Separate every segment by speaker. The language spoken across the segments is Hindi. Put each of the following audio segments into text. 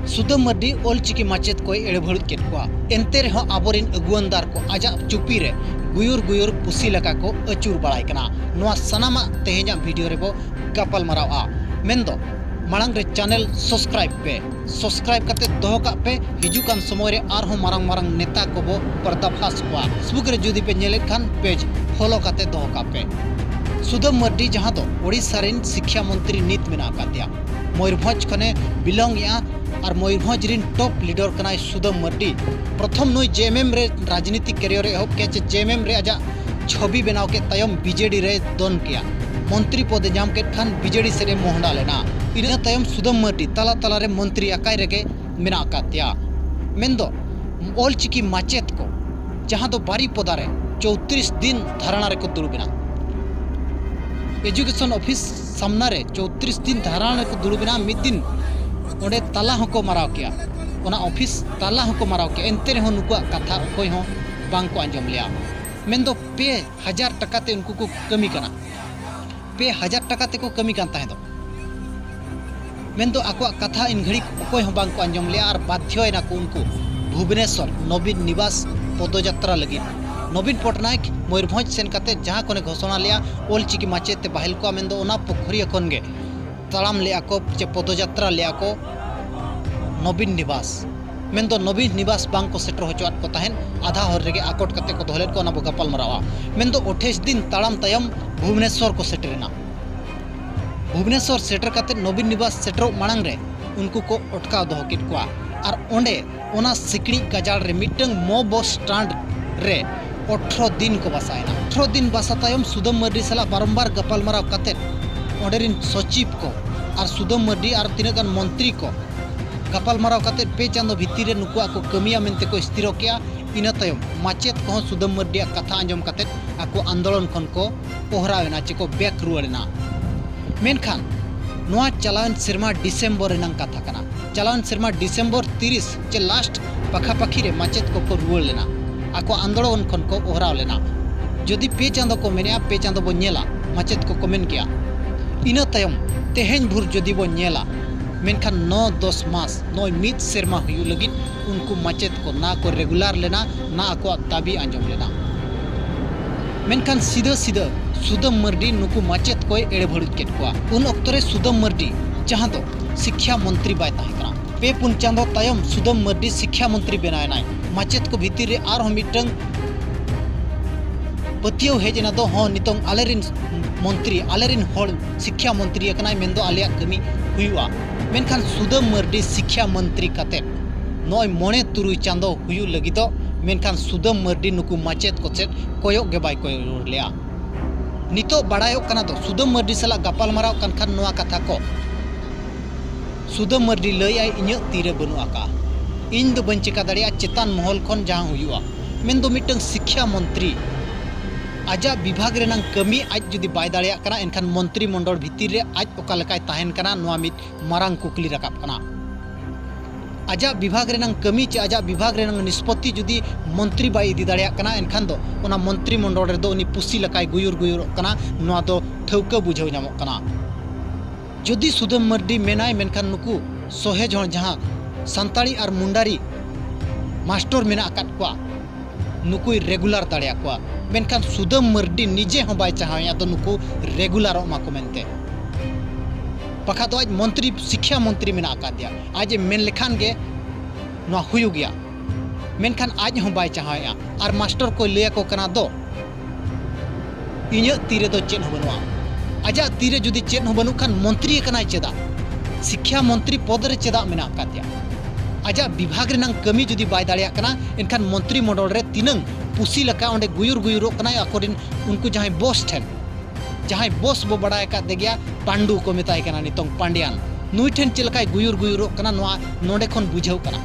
Speaker 1: सुदाम मार्डी ऑलचिकी माचेत को एड़े भड़ुज केट कोआ एनते रहो आबोरिन अगुवनदार को आजा चुपी रे गुयुर गुयुर पुसी लका को अचूर बड़ाई कना नोआ सनामा तेहेजा वीडियो रेबो गपल मरावा मेंदो मांग रे चैनल सब्सक्राइब करते दोहो का पे हिजुकान समय रे आर हो मारंग मारंग नेता को बो पर्दाफाश कोआ फेसबुक रे जुदी पे नेले खान पेज फॉलो करते दोहो का पे सुदाम मार्डी जहां दो ओडिशा रेन शिक्षा मंत्री नीत मेना कातिया मयूरभंज खने बिलोंग या और मयूरभंज रिन टॉप लीडर कनाय सुदाम मार्डी प्रथम नुई जेएमएम रे राजनीतिक करियर एहब के जेएमएम रे आजा छवि बनाव के तयम बीजेडी रे दोन किया मंत्री पद जाम के खान बीजेडी से मोहडा लेना इना तयम सुदाम मार्डी तला तला रे मंत्री अकाय रेगे मेना कातिया मेंदो ऑलचिकी माचेत को जहां दो बारी पदारे 34 दिन धारणा रे को दुरुबिना एजुकेशन ऑफिस सामना रे 34 दिन धारणा रे को दुरुबिना मिद दिन ओडे ताला हको माराव किया ओना ऑफिस ताला हको माराव किया एनते रे नुकुआ कथा कोई हो बांग को आंजम लिया मेंदो 1000 टका ते उनको को कमी कना 1000 टका ते को कमी कान ताहे दो मेंदो आको कथा इन घड़ी कोई हो बांग को आंजम लिया और बाध्य ना को उनको भुवनेश्वर नवीन निवास पदयात्रा लगी नवीन पटनायक मयूरभंज सेन काते जहां कोने घोषणा लिया ऑलचिकी माचेत ते बाहिल को मेंदो ओना पोखरी खन गे तालाम लिया को चे पदयात्रा लिया को नवीन निवास मेंदो नवीन निवास बांग को सेटर होचोत को ताहेन आधा हर रेगे आकोट कते को दोहलेट को ना गपल मरावा मेंदो 28 दिन तालाम तयम भुवनेश्वर को सेटरेना भुवनेश्वर सेटर काते नवीन निवास सेटर मांग रे उनको को अटकाव दो किट को और ओंडे ओना सिकड़ी गजाल रे मिटंग मो बस स्टैंड रे 18 दिन को बसायना 18 दिन बसा तयम सुदाम मार्डी सला बारंबार गपल मराव काते ओंडेरिन सचिव को और सुदाम मार्डी और तीनगान मंत्री को गपल मराव काते पे चांदो भितर नुकुआ को कमिया मेनते को स्थिर किया इना तयम माचेत को सुदाम मार्डी कथा आंजम काते आको आंदोलन खन को ओहरावेना चे को बैक रुआड़ना मेनखान नोआ चलान सिरमा डिसेम्बर रेनांग कथा कना चलान सिरमा डिसेम्बर 30 चे लास्ट पखा पखी रे माचेत को रुआड़ लेना आको आंदोलन खन को ओहराव लेना जदि पे चांदो को मेनिया पे चांदो बो नेला माचेत को कमेंट किया इना तयम तेहेन भुर जदि बो नेला मेनखान 9-10 मास 9 मिद सेरमा हुयु लगिन उनको माचेत को ना को रेगुलर लेना ना आको दाबी आंजम लेना मेनखान सीधा सीधा सुदाम मार्डी नुकु माचेत को एड़े भड़ुज केट कोआ उन अक्तरे सुदाम मार्डी जहां दो शिक्षा मंत्री बाय ताहेकना पे पुन चांदो तयम सुदाम मार्डी शिक्षा मंत्री बनायनाय माचेत को भीतर रे आर मिटंग पतियो हेजना दो हो नितों आलेरिन मंत्री आलेरिन होल शिक्षा मंत्री कनाय मेंदो आलिया कमी हुयुआ मेनखान सुदाम मार्डी शिक्षा मंत्री काते नय मणे तुरुई चांदो हुयु लगिदो मेनखान सुदाम मार्डी नुकु माचेत को सेट कोयोग गे बाय कोयो लेया नितो बड़ायो कना दो सुदाम मार्डी सला गपाल माराव कानखान नोआ कथा को सुदाम मार्डी लय आय इᱧ तीरे बनु आका इन दो बन चिका दाड़िया चेतान महल खन जहां हुयुआ मेंदो मिटंग शिक्षा मंत्री आजा विभाग रेनांग कमी आज जुदी बाय दाड़िया कना एनखान मंत्री मंडल भितिर रे आज ओका लेकाय ताहेन कना नोआ मिट मारांग कुकली रकाब कना आजा विभाग रेनांग कमी चे आजा विभाग रेनांग निष्पत्ति जुदी मंत्री बाय इदी दाड़िया कना एनखान दो ओना मंत्री मंडल रे दो उनी पुसी लकाय गुयुर गुयुर कना नोआ दो ठौका बुझाव नामो कना जुदी सुदाम मार्डी मेनाय मेनखान नुकु सोहे जण जहां संताड़ी और मुंडारी मास्टर मेना अकात कोआ नुकुई रेगुलर दाड़िया कोआ मेनखान सुदाम मार्डी निजे हो बाय चाहया तो नुकु रेगुलर मा को मेनते पखा तो आज मंत्री शिक्षा मंत्री मेना आका दिया आज मेन लेखान गे नो हुयु गया मेनखान आज हो बाय चाहया और मास्टर को लेया को कना दो इᱧ तीरे दो चेन हो बनुआ आजा तीरे जुदी चेन हो बनु खान मंत्री कनाय चेदा शिक्षा मंत्री पद रे चेदा मेना आका दिया आजा विभाग रेनांग कमी जुदी बाय दाड़िया कना एनखान मंत्री मंडल रे तिनंग पुसी लका ओंडे गुयुर गुयुरो कना अकोरिन उनको जहां बॉस ठेन जहां बॉस बो बड़ाय का देगिया पांडु को मेताय कना नितोंग पांड्यान नुई ठेन चलकाय गुयुर गुयुरो कना नोआ नोडे खन बुझाव कना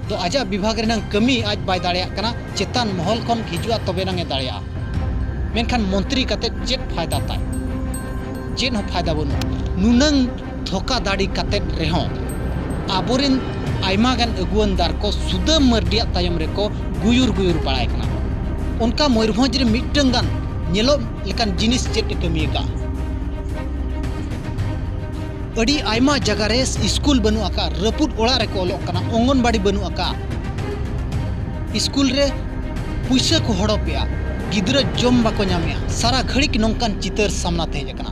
Speaker 1: तो आजा विभाग रेनांग कमी आज बाय दाड़िया कना चेतान महल खन हिजुआ तबे नांगे दाड़िया मेनखान मंत्री काते चेत फायदा ताय चेन हो फायदा बनु नुनंग धोखा दाड़ी काते रेहो आबोरिन आयमा गान अगुवनदार को सुदाम मार्डी तायम रे को गुयुर गुयुर बड़ाय कना उनका मयूरभंज रे मिटंग गान नेलो लेकान जिनिस चेत कमी का अड़ी आयमा जगह रे स्कूल बनू आका रपुद ओड़ा रे को ओलोग कना अंगनबाड़ी बनू आका स्कूल रे पुइसा को हड़पेया गिद्रा जम बाको नामेया सारा घड़ीक नौकान चितर सामना थे जकना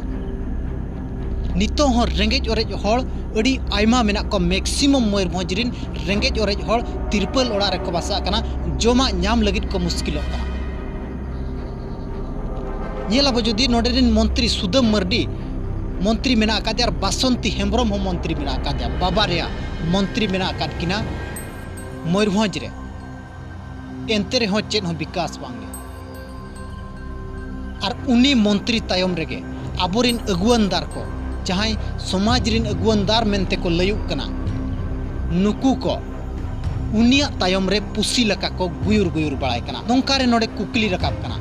Speaker 1: नितो हो रेंगेज ओरेज हड़ अड़ी आयमा मेना को मैक्सिमम मयूरभंज रिन रेंगेज ओरेज हड़ तिरपल ओड़ा रे को बासा कना जोमा नाम लगित को मुश्किलोग कना नेलाबो जदि नोडे रिन मंत्री सुदम मर्डी मंत्री मेना आकादे और बासंती हेम्ब्रम हो मंत्री मेना आकादे बाबा रेया मंत्री मेना आकाद किना मयूरभंज रे एंते रे हो चेन हो विकास बांगे और उनी मंत्री तायम रेगे आबोरिन अगुवनदार को जहां समाज रिन अगुवनदार मेनते को लयुक कना नुकु को उनिया तायम रे पुसी लका को गुयुर गुयुर बड़ाय कना नोंकारे नोडे कुकली रकाब कना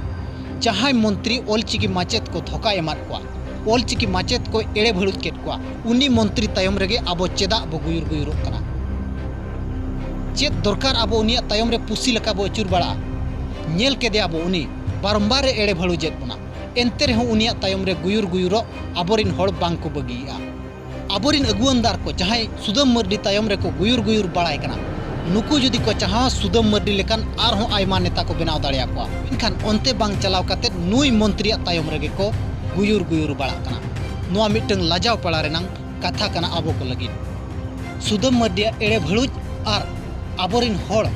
Speaker 1: जहां मंत्री ओलचिकी माचेत को धोखा एमार को ओलचिकी माचेत को एड़े भड़ुत केट को उनी मंत्री तायम रेगे आबो चेदा बो गुयुर गुयुर कना चेत दरकार आबो उनिया तायम रे पुसी लका बो अचुर बड़ा नेल के दे आबो उनी बारंबार एड़े भड़ु जेत बना एंते रे उनिया तायम रे गुयुर गुयुरो आबोरिन हड़ बांग को बगिया आबोरिन अगुवनदार को जहां सुदम मर्डी तायम रे को गुयुर गुयुर बड़ाय कना नुकु जुदी को चाहा सुदम मर्डी लेकान आर हो आयमा नेता को बनाव दाड़िया को इनखान ओंते बांग चलाव काते नुई मंत्री तायम रेगे को गुयुर गुयुर बड़ा कना नोआ मिटंग लाजाव पड़ा रेनांग कथा कना आबो को लगी सुदम मर्डी एड़े भड़ुज और आबोरिन हड़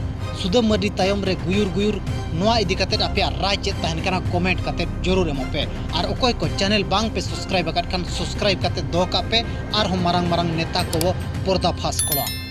Speaker 1: सुदम मर्डी तायम रे गुयुर गुयुर नोआ इदी काते आपे राय चेत तहन कना कमेंट काते जरूर एमो पे और ओकोय को चैनल बांग पे सब्सक्राइब अकात खान सब्सक्राइब काते दो का पे और हम मारंग मारंग नेता को पर्दा फास कोला।